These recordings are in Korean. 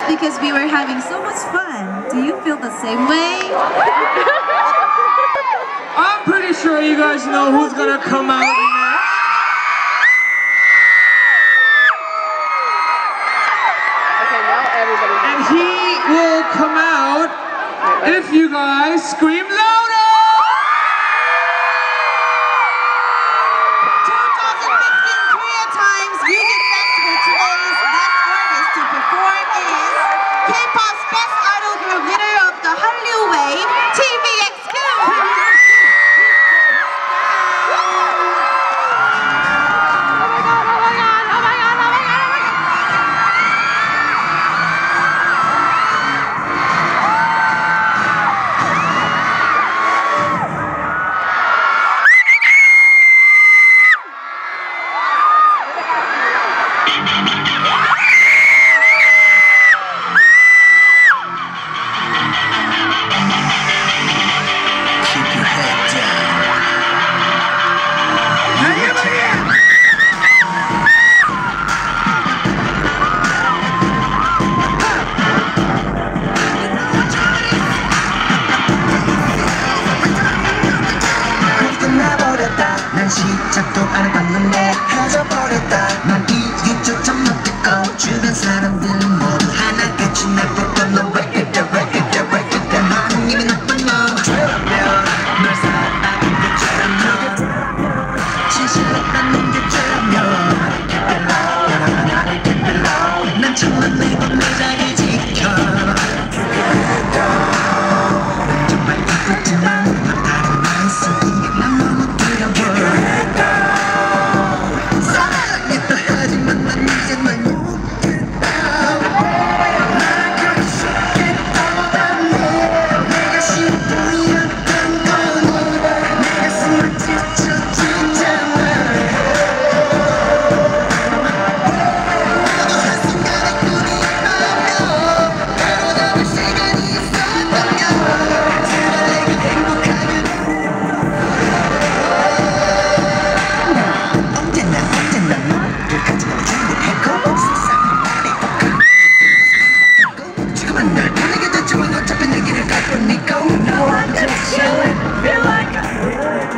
Because we were having so much fun. Do you feel the same way? I'm pretty sure you guys know who's gonna come out next. Okay, now everybody. And he will come out if you guys scream louder! 2015 Korea Times Music Festival. Today's best artist to perform is K-pop's best idol group, leader of the Hallyu Wave, TVXQ. 난 시작도 안 해봤는데 해져버렸다. 난 이유조차 못했고 주변 사람들은 모두 하나같이 날 보고 너 왜 이래 하느님이 나쁜 너 죄라면 널 사랑하는 게 죄라면 진실했다는 게 죄라면 깨달아 나를 깨달아 난 정말 매번 내 자리 지켜 난 정말 기쁘지만 넌 다른 나의 속이 난 너무 두려워. 사랑했다 하지만 난 이제 널 못했다. 날 그렇게 쉽게 떠나네. 내가 쉬운 뿐이었던 거니 내 가슴을 찢어지잖아. 너도 한순간의 꿈이라며 바로 잡을 시간이 있었다면 제발 내가 행복하길. 언제나 너를 가지고 준비했고 세상은 나를 똑같고 지금은 널 보내게 됐지만 어차피 내 길을 갈 뿐이고 No I'm just chillin' feel like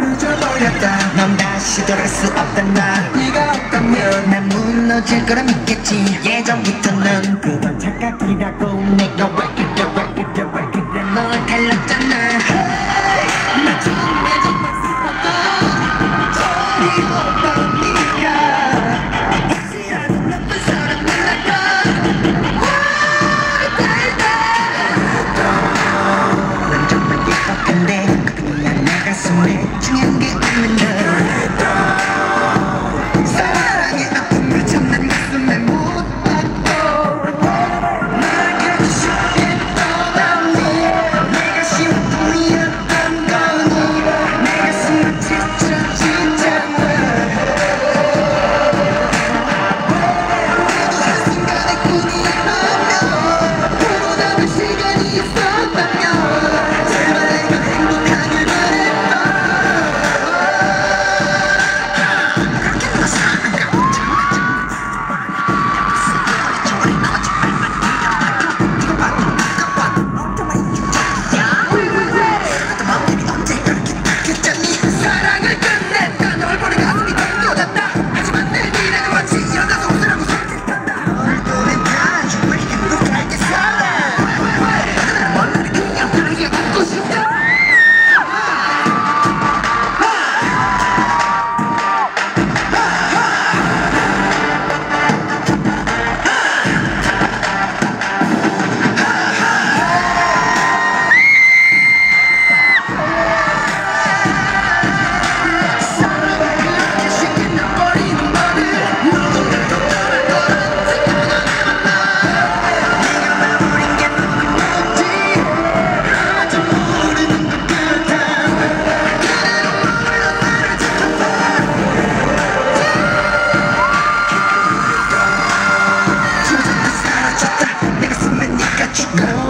늦어버렸다. 넌 다시 돌아갈 수 없단 나. 네가 없다면 난 무너질 거라 믿겠지. 예전부터 넌 그건 착각이라고. 내가 왜 그래 널 달랐잖아. 나 정말 슬펐다. 저리 없던 네가 확실한 나쁜 사람 몰랐다. 난 정말 예뻤는데 그뿐이야 내 가슴에 중요한 게 없는 널. 사랑의 아픔을 참 난 가슴에 못 받고 날 그렇게 쉽게 떠나니 내가 쉬운 뿐이었던 거니 내 가슴을 찢어지잖아. 한순간의 꿈이라며 바로 잡을 시간이 있었다면 제발 내가 행복하길 바랬다. 그렇게 너 사랑하고 저리 거짓말만 이겨봐도 네가 봐도 내가 봐도 너만 유전이야. 나도 맘들이 언제 그렇게 딱했잖니. 사랑을 끝냈다. 널 보내 가슴이 덩겨졌다. 하지만 내 미래는 마치 일어나서 웃으라고 손짓한다. 널 보낸 난 정말 행복하게 살아. 하늘은 먼 날에 그냥 편하게 웃고 싶다. 사랑을 그렇게 쉽게 놔버리는 너를 너도 나도 돌아돌아 생각나만 나. 네가 날 버린 게 너무 뭐지. 아직 모르는 것 같아. 그대로 머물러 나를 지켜봐. 주저도 사라졌다. 내 가슴에 네가 죽어.